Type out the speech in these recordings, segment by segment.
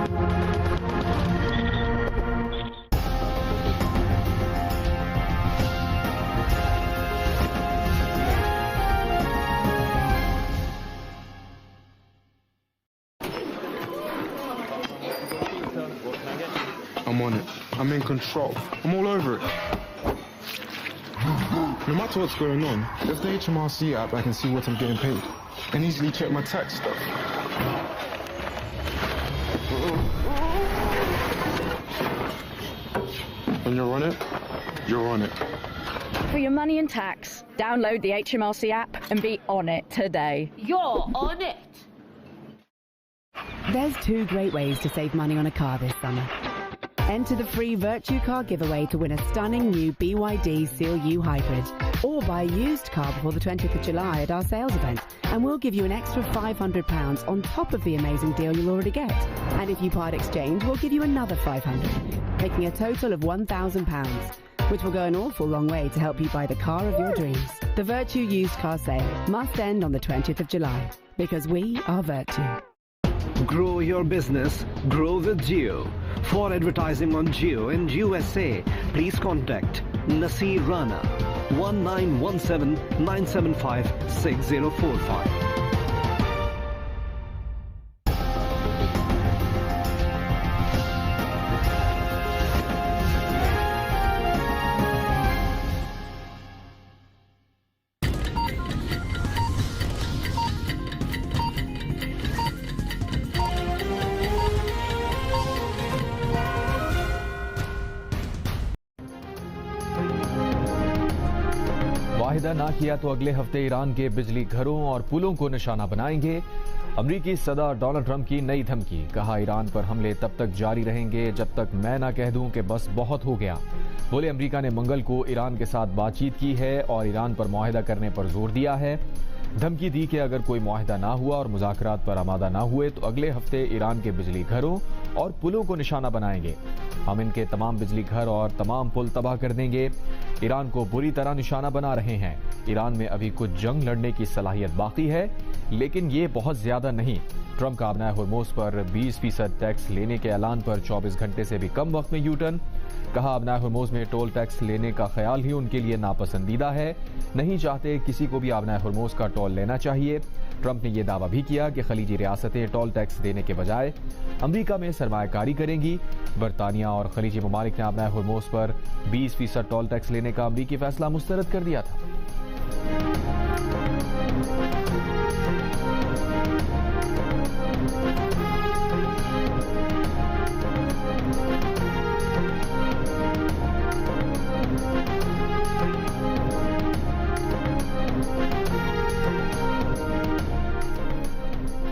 I'm on it. I'm in control. I'm all over it. No matter what's going on, there's the HMRC app. I can see what I'm getting paid and easily check my tax stuff. When you're on it, you're on it. For your money and tax, download the HMRC app and be on it today. You're on it! There's two great ways to save money on a car this summer. Enter the free Virtue Car giveaway to win a stunning new BYD Seal U Hybrid. Or buy a used car before the 20th of July at our sales event, and we'll give you an extra £500 on top of the amazing deal you'll already get. And if you part exchange, we'll give you another £500, making a total of £1,000, which will go an awful long way to help you buy the car of your dreams. The Virtue used car sale must end on the 20th of July, because we are Virtue. Grow your business, grow with Jio. For advertising on Jio in USA, please contact Nasir Rana 1917 975 6045. Waheeda ना किया तो अगले हफ्ते Iran के बिजली घरों और पुलों को निशाना बनाएंगे। अमरीकी सदर डोनाल्ड ट्रंप की नई धमकी। कहा, ईरान पर हमले तब तक जारी रहेंगे जब तक मैं ना कह दूं कि बस बहुत हो गया। बोले, अमरीका ने मंगल को ईरान के साथ बातचीत की है और ईरान पर मुआहिदा करने पर जोर दिया है। धमकी दी कि अगर कोई मुआहिदा ना हुआ और मुज़ाकरात पर आमादा ना हुए तो अगले हफ्ते ईरान के बिजली घरों और पुलों को निशाना बनाएंगे। हम इनके तमाम बिजली घर और तमाम पुल तबाह कर देंगे। ईरान को बुरी तरह निशाना बना रहे हैं। ईरान में अभी कुछ जंग लड़ने की सलाहियत बाकी है, लेकिन ये बहुत ज्यादा नहीं। ट्रंप का अपना हुर्मुज़ पर 20% टैक्स लेने के ऐलान पर 24 घंटे से भी कम वक्त में यूटर्न। कहा, अपना हुर्मुज़ में टोल टैक्स लेने का ख्याल ही उनके लिए नापसंदीदा है। नहीं चाहते किसी को भी अपना हुर्मुज़ का टोल लेना चाहिए। ट्रंप ने यह दावा भी किया कि खलीजी रियासतें टोल टैक्स देने के बजाय अमरीका में सरमायाकारी करेंगी। बरतानिया और खलीजी ममालिक ने अपना हुर्मुज़ पर 20% टोल टैक्स लेने का अमरीकी फैसला मुस्तरद कर दिया था।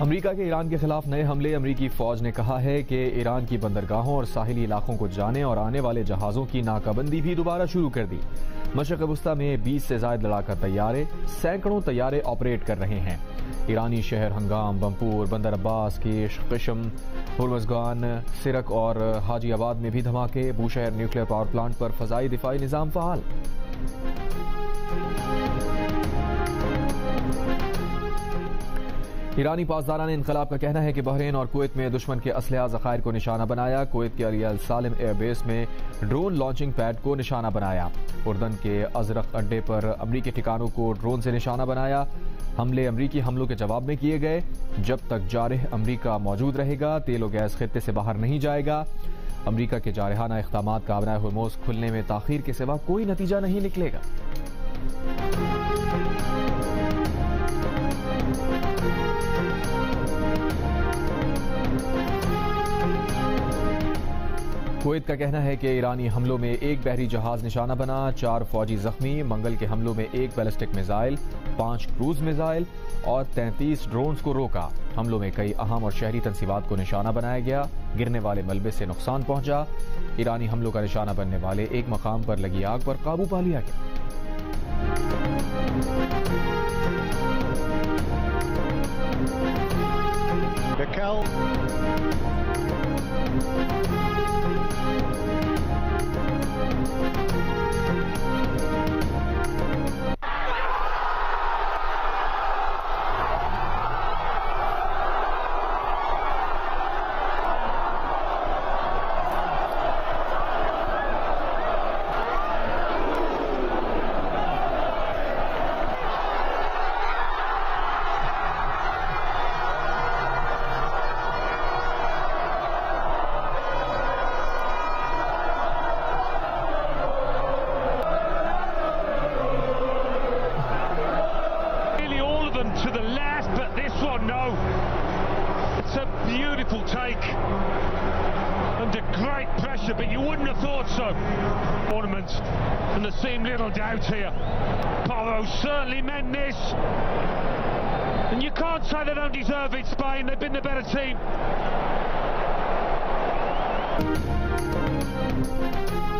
अमरीका के ईरान के खिलाफ नए हमले। अमरीकी फौज ने कहा है कि ईरान की बंदरगाहों और साहिली इलाकों को जाने और आने वाले जहाज़ों की नाकाबंदी भी दोबारा शुरू कर दी। मशरक़ वस्ता में 20 से ज़ायद लड़ाका तैयारे, सैकड़ों तैयारे ऑपरेट कर रहे हैं। ईरानी शहर हंगाम, बमपूर, बंदर अब्बास, कीश, क़िश्म, हुर्मुज़गान, सिरक और हाजी आबाद में भी धमाके। बूशहर न्यूक्लियर पावर प्लांट पर फ़ज़ाई दिफाई निज़ाम फ़ाल। ईरानी पासदारान इनकलाब का कहना है कि बहरीन और कुवैत में दुश्मन के असलहा ज़खायर को निशाना बनाया। कुवैत के अली अल सालिम एयरबेस में ड्रोन लॉन्चिंग पैड को निशाना बनाया। उर्दन के अजरक अड्डे पर अमरीकी ठिकानों को ड्रोन से निशाना बनाया। हमले अमरीकी हमलों के जवाब में किए गए। जब तक जारह अमरीका मौजूद रहेगा, तेल और गैस खित्ते से बाहर नहीं जाएगा। अमरीका के जारहाना इक़दामात का अपना हुर्मुज़ खुलने में ताख़ीर के सिवा कोई नतीजा नहीं निकलेगा। कुवैत का कहना है कि ईरानी हमलों में एक बहरी जहाज निशाना बना, 4 फौजी जख्मी। मंगल के हमलों में 1 बैलिस्टिक मिसाइल, 5 क्रूज मिसाइल और 33 ड्रोन्स को रोका। हमलों में कई अहम और शहरी तंसीबात को निशाना बनाया गया। गिरने वाले मलबे से नुकसान पहुंचा। ईरानी हमलों का निशाना बनने वाले एक मकाम पर लगी आग पर काबू पा लिया गया। under great pressure, but you wouldn't have thought so. Tournament, and there seemed little doubt here. Porro certainly meant this, and you can't say they don't deserve it, Spain. They've been the better team.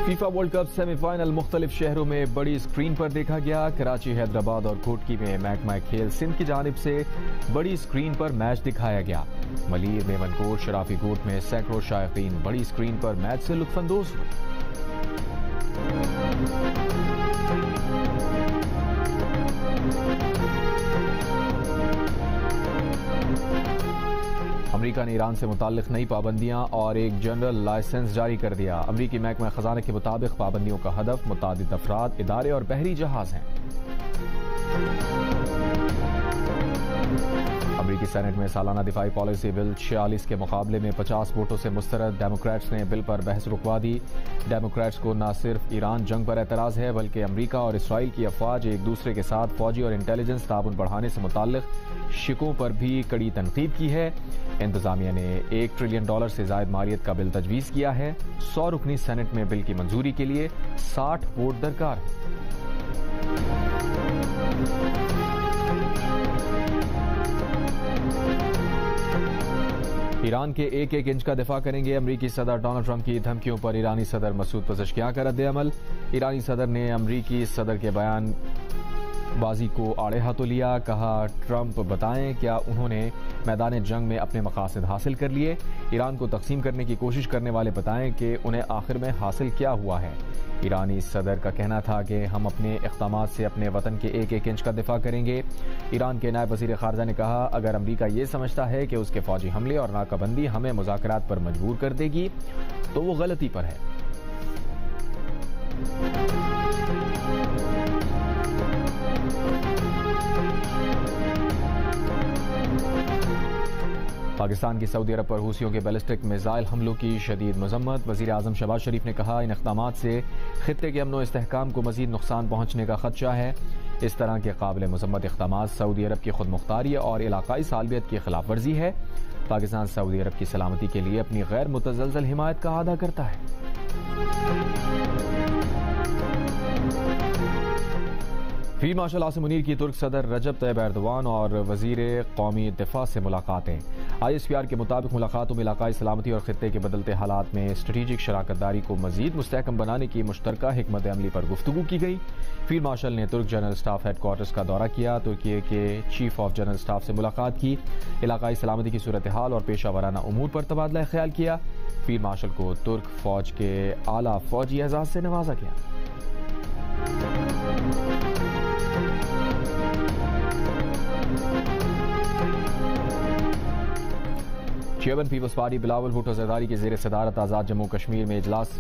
FIFA world cup semifinal मुख्तलिफ शहरों में बड़ी screen पर देखा गया। कराची, हैदराबाद और कोटकी में महकमा खेल सिंध की जानिब से बड़ी स्क्रीन पर मैच दिखाया गया। मलीर, मेमनकोट, शराफी कोट में सैकड़ों शायकीन बड़ी स्क्रीन पर मैच से लुत्फानंदोज हुए। अमेरिका ने ईरान से मुताल्लिक नई पाबंदियां और एक जनरल लाइसेंस जारी कर दिया। अमेरिकी महकमा खजाना के मुताबिक पाबंदियों का हदफ मुतादिद अफराद, इदारे और बहरी जहाज हैं। अमेरिकी सेनेट में सालाना दिफाई पॉलिसी बिल 46 के मुकाबले में 50 वोटों से मुस्तरद। डेमोक्रेट्स ने बिल पर बहस रुकवा दी। डेमोक्रेट्स को न सिर्फ ईरान जंग पर एतराज है, बल्कि अमेरिका और इसराइल की अफवाज एक दूसरे के साथ फौजी और इंटेलिजेंस ताउन बढ़ाने से मुताल्लिक शिकों पर भी कड़ी तनकीद की है। इंतजामिया ने $1 ट्रिलियन से जायद मालियत का बिल तजवीज़ किया है। 100 रुकनी सेनेट में बिल की मंजूरी के लिए 60 वोट दरकार है। ईरान के एक एक इंच का दिफा करेंगे। अमरीकी सदर डोनाल्ड ट्रंप की धमकियों पर ईरानी सदर मसूद पज़ेश्कियां का रद्द-ए-अमल। ईरानी सदर ने अमरीकी सदर के बयान बाजी को आड़े हाथों लिया। कहा, ट्रंप बताएं क्या उन्होंने मैदान जंग में अपने मकासद हासिल कर लिए। ईरान को तकसीम करने की कोशिश करने वाले बताएं कि उन्हें आखिर में हासिल क्या हुआ है। ईरानी सदर का कहना था कि हम अपने इक़दामात से अपने वतन के एक एक इंच का दिफा करेंगे। ईरान के नायब वज़ीर ख़ारजा ने कहा, अगर अमरीका ये समझता है कि उसके फौजी हमले और नाकाबंदी हमें मुज़ाकरात पर मजबूर कर देगी तो वो गलती पर है। पाकिस्तान की सऊदी अरब पर हूसियों के बैलिस्टिक मिसाइल हमलों की शदीद मजम्मत। वज़ीर आज़म शहबाज शरीफ ने कहा, इन इक़दामात से खित्ते के अमन व इस्तेहकाम को मज़ीद नुकसान पहुँचने का खदशा है। इस तरह के काबिल मजम्मत इक़दामात सऊदी अरब की खुद मुख्तारी और इलाकाई सालबियत की खिलाफ वर्जी है। पाकिस्तान सऊदी अरब की सलामती के लिए अपनी गैर मुतज़लज़ल हिमायत का अदा करता है। फील्ड मार्शल आसिम मुनीर की तुर्क सदर रजब तैयब एर्दोआन और वजीर कौमी दिफा से मुलाकातें। ISPR के मुताबिक मुलाकातों में इलाकाई सलामती और खित्ते के बदलते हालात में स्ट्रेटेजिक शराकतदारी को मजीद मुस्तहकम बनाने की मुश्तरका हिकमत अमली पर गुफ्तगू की गई। फील्ड मार्शल ने तुर्क जनरल स्टाफ हेडक्वार्टर्स का दौरा किया, तुर्की के चीफ ऑफ जनरल स्टाफ से मुलाकात की, इलाकाई सलामती की सूरत हाल और पेशा वराना उमूर पर तबादला ख्याल किया। फील्ड मार्शल को तुर्क फौज के आला फौजी एजाज से नवाजा गया। Chairman Peoples Party Bilawal Bhutto Zardari के ज़ेर सदारत आज़ाद जम्मू कश्मीर में इजलास।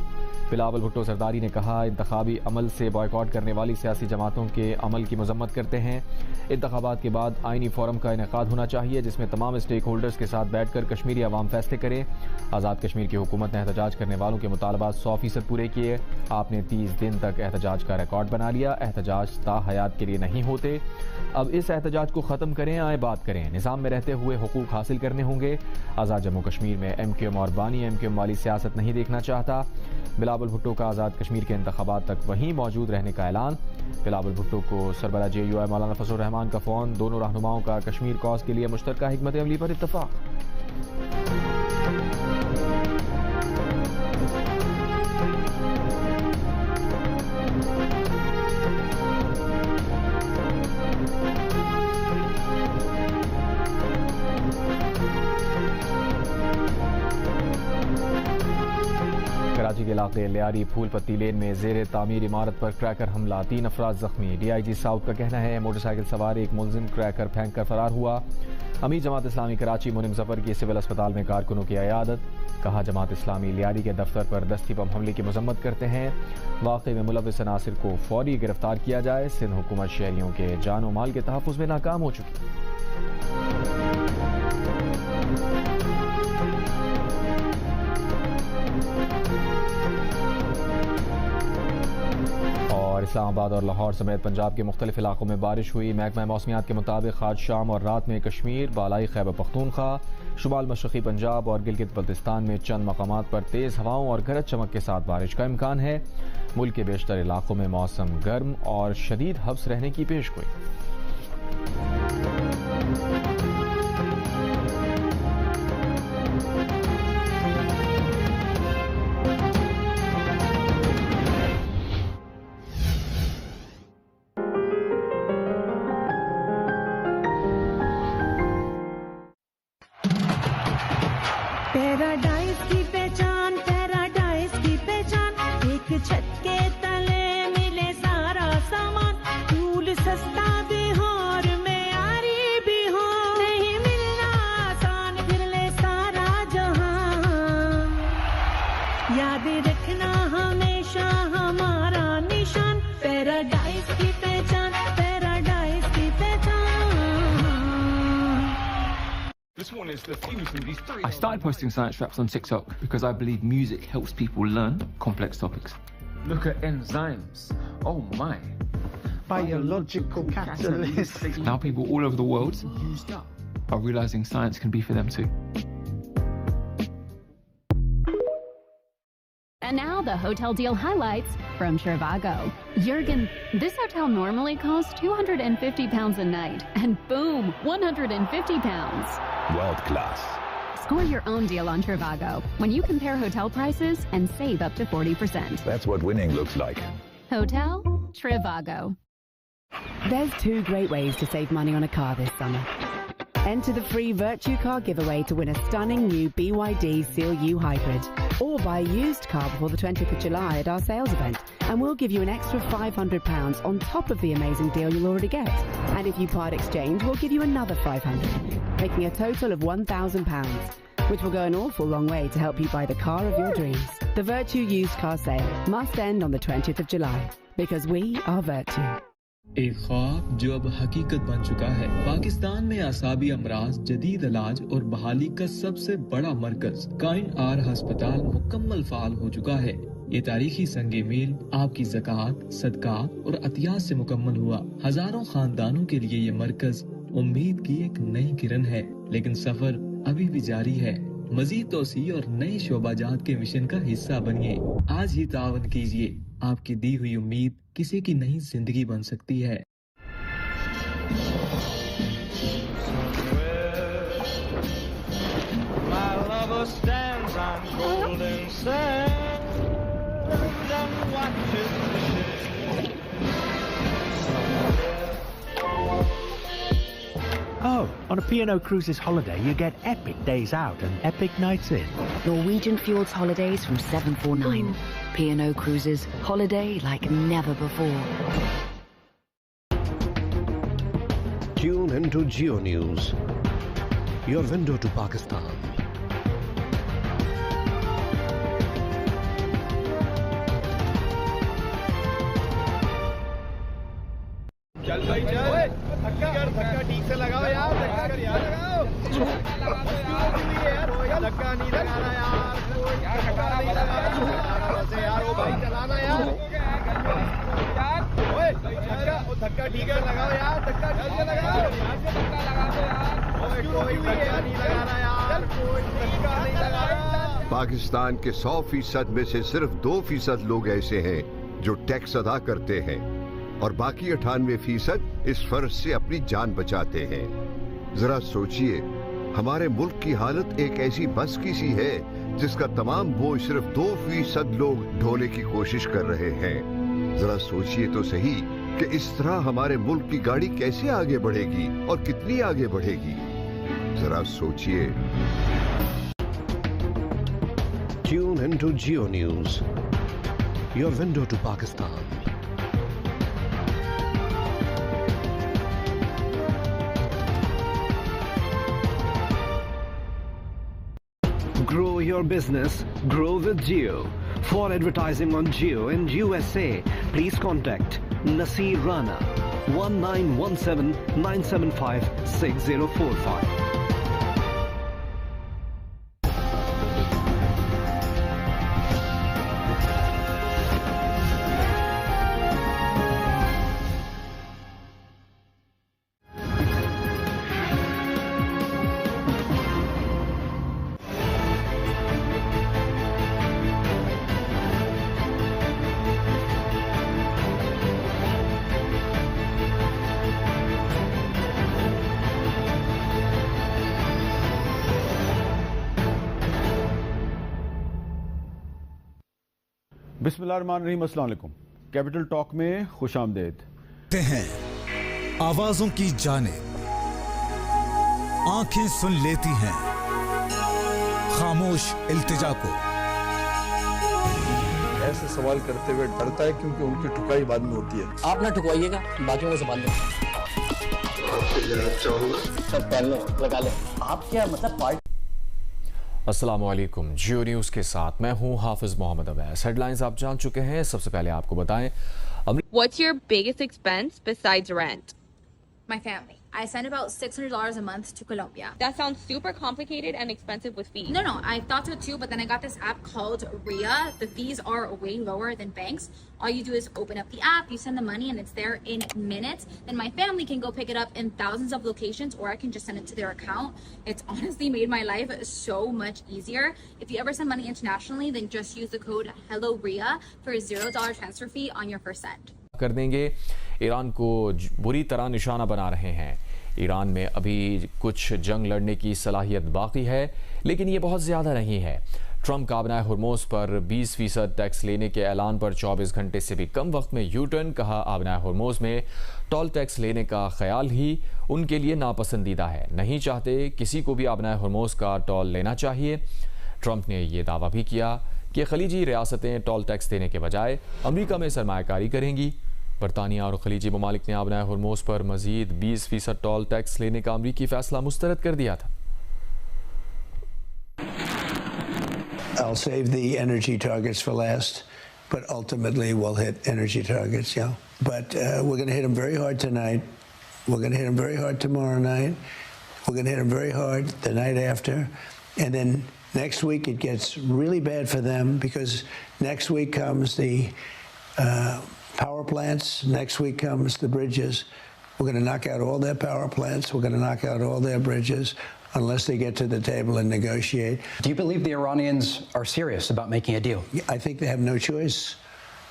बिलावल भुट्टो जरदारी ने कहा, इंतखाबी अमल से बॉयकॉट करने वाली सियासी जमातों के अमल की मजम्मत करते हैं। इंतखाबात के बाद आइनी फोरम का इनेकाद होना चाहिए जिसमें तमाम स्टेक होल्डर्स के साथ बैठकर कश्मीरी अवाम फैसले करें। आज़ाद कश्मीर की हुकूमत ने एहतजाज करने वालों के मुतालबात 100% पूरे किए। आपने 30 दिन तक एहतजाज का रिकॉर्ड बना लिया। एहतजाज ताहयात के लिए नहीं होते। अब इस एहतजाज को ख़त्म करें, आए बात करें। निज़ाम में रहते हुए हुकूक हासिल करने होंगे। आज़ाद जम्मू कश्मीर में MQM और बानी MQM वाली सियासत नहीं देखना चाहता। बिलावल भुट्टो का आज़ाद कश्मीर के इंतखाबात तक वहीं मौजूद रहने का ऐलान। बिलावल भुट्टो को सरबराह JUI मौलाना फजल रहमान का फ़ोन। दोनों रहनुमाओं का कश्मीर कॉज के लिए मुश्तरका हिकमत अमली पर इत्तफाक। कराची के इलाके लियारी फूलपत्ती लेन में जेर तामीर इमारत पर क्रैकर हमला, 3 अफराद जख्मी। DIG साउथ का कहना है मोटरसाइकिल सवार एक मुलजिम क्रैकर फेंक कर फरार हुआ। अमीर जमात इस्लामी कराची मुनिम जफर की सिविल अस्पताल में कारकुनों की इयादत। कहा, जमात इस्लामी लियारी के दफ्तर पर दस्ती बम हमले की मजम्मत करते हैं। वाक़े में मुलव्विस अनासिर को फौरी गिरफ्तार किया जाए। सिंध हुकूमत शहरियों के जान और माल के तहफ़्फ़ुज़ में नाकाम हो चुकी। इस्लामाबाद और लाहौर समेत पंजाब के मुख्तलिफ इलाकों में बारिश हुई। महकमा मौसमियात के मुताबिक आज शाम और रात में कश्मीर, बालाई खैबर पख्तूनख्वा, शुमाल मशरक़ी पंजाब और गिलगित बल्तिस्तान में चंद मकामात पर तेज़ हवाओं और गरज चमक के साथ बारिश का इम्कान है। मुल्क के बेशतर इलाकों में मौसम गर्म और शदीद हब्स रहने की पेशगोई। पैराडाइज की पहचान, पैराडाइज की पहचान, एक छत के तले मिले सारा सामान, फूल सस्ता भी हो और मेयारी भी हो, नहीं मिलना आसान फिर ले सारा जहां, याद रखना हमेशा हमारा निशान, पैराडाइज की पहचान, पैराडाइज की पहचान। I started posting science raps on TikTok because I believe music helps people learn complex topics. Look at enzymes. Oh my. Biological catalyst. Now people all over the world are realizing science can be for them too. And now the hotel deal highlights from Trivago. Jurgen, this hotel normally costs £250 a night, and boom, £150. World class. Score your own deal on Trivago when you compare hotel prices and save up to 40%. That's what winning looks like. Hotel Trivago. There's two great ways to save money on a car this summer. Enter the free Virtue Car giveaway to win a stunning new BYD Seal U Hybrid. Or buy a used car before the 20th of July at our sales event, and we'll give you an extra £500 on top of the amazing deal you'll already get. And if you part exchange, we'll give you another £500, making a total of £1,000, which will go an awful long way to help you buy the car of your dreams. The Virtue used car sale must end on the 20th of July, because we are Virtue. एक ख्वाब जो अब हकीकत बन चुका है। पाकिस्तान में आसाबी अमराज, जदीद इलाज और बहाली का सबसे बड़ा मरकज काइन आर अस्पताल मुकम्मल फाल हो चुका है। ये तारीखी संगे मील आपकी ज़कात, सदकात और अतियात से मुकम्मल हुआ। हजारों खानदानों के लिए ये मरकज उम्मीद की एक नई किरण है, लेकिन सफर अभी भी जारी है। मजीद तोसी और नए शोबाजात के मिशन का हिस्सा बनिए। आज ही तावन कीजिए। आपकी दी हुई उम्मीद किसी की नई जिंदगी बन सकती है। Oh, on a P&O Cruises holiday, you get epic days out and epic nights in. Norwegian Fjords holidays from 749. P&O Cruises, holiday like never before. Tune into Geo News, your window to Pakistan. चल भाई चल, धक्का ठीक से लगाओ यार, धक्का लगाओ यार, धक्का नहीं लगाना यार, धक्का नहीं लगाना वैसे यार, ओ भाई चलाना यार, ओए धक्का ठीक है लगाओ यार, धक्का ठीक से लगाओ, कोई धक्का नहीं लगाना यार, कोई धक्का नहीं लगाना। पाकिस्तान के 100% में से सिर्फ 2% लोग ऐसे हैं जो टैक्स अदा करते हैं और बाकी 98% इस फर्ज से अपनी जान बचाते हैं। जरा सोचिए, हमारे मुल्क की हालत एक ऐसी बस की सी है जिसका तमाम बोझ सिर्फ 2% लोग ढोने की कोशिश कर रहे हैं। जरा सोचिए तो सही कि इस तरह हमारे मुल्क की गाड़ी कैसे आगे बढ़ेगी और कितनी आगे बढ़ेगी। जरा सोचिए। Tune into Geo News, your window to Pakistan. Grow your business, grow with Geo. For advertising on Geo in USA, please contact Nasir Rana 1917 975 6045. बिस्मिल्लाहिर्रहमानिर्रहीम, अस्सलाम वालेकुम। कैपिटल टॉक में खुशामदीद। हैं आवाजों की जानिब, आंखें सुन लेती हैं खामोश इल्तिजा को। ऐसे सवाल करते हुए डरता है क्योंकि उनकी ठुकाई बाद में होती है। आप ना ठुकवाइएगा, बाकियों को संभाल लो। सब पहन लो, लगा लो। आप क्या मतलब पार्टी? अस्सलाम वालेकुम, जियो न्यूज़ के साथ मैं हूं हाफिज मोहम्मद अवैस। हेडलाइंस आप जान चुके हैं, सबसे पहले आपको बताएं। What's your biggest expense besides rent? My family. I send about $600 a month to Colombia. That sounds super complicated and expensive with fees. No, I thought so too, but then I got this app called Ria. The fees are way lower than banks. All you do is open up the app, you send the money, and it's there in minutes. Then my family can go pick it up in thousands of locations, or I can just send it to their account. It's honestly made my life so much easier. If you ever send money internationally, then just use the code HelloRia for a $0 transfer fee on your first send. कर देंगे। Iran को बुरी तरह निशाना बना रहे हैं। Iran में अभी कुछ जंग लड़ने की सलाहियत बाकी है, लेकिन ये बहुत ज़्यादा नहीं है। ट्रंप का आबनाए हुर्मुज़ पर 20% टैक्स लेने के ऐलान पर 24 घंटे से भी कम वक्त में यू टर्न। कहा, आबनाए हुर्मुज़ में टोल टैक्स लेने का ख्याल ही उनके लिए नापसंदीदा है, नहीं चाहते किसी को भी आबनाए हुर्मुज़ का टोल लेना चाहिए। ट्रंप ने यह दावा भी किया कि खलीजी रियासतें टोल टैक्स देने के बजाय अमरीका में सरमायाकारी करेंगी। बरतानिया और खलीजी ममालिक ने आबनाए हुर्मुज़ पर मजीद 20% टोल टैक्स लेने का अमरीकी फैसला मुस्तरद कर दिया था। I'll save the energy targets for last, but ultimately we'll hit energy targets, yeah. But we're going to hit them very hard tonight. We're going to hit them very hard tomorrow night. We're going to hit them very hard the night after. And then next week it gets really bad for them because next week comes the power plants. Next week comes the bridges. We're going to knock out all their power plants. We're going to knock out all their bridges unless they get to the table and negotiate. Do you believe the Iranians are serious about making a deal? I think they have no choice.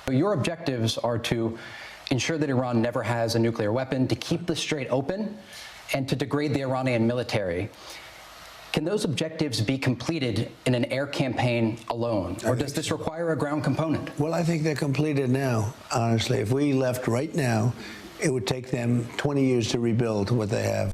Your objectives are to ensure that Iran never has a nuclear weapon, to keep the Strait open, and to degrade the Iranian military. Can those objectives be completed in an air campaign alone, or does this require a ground component? Well, I think they're completed now, honestly. If we left right now, it would take them 20 years to rebuild what they have.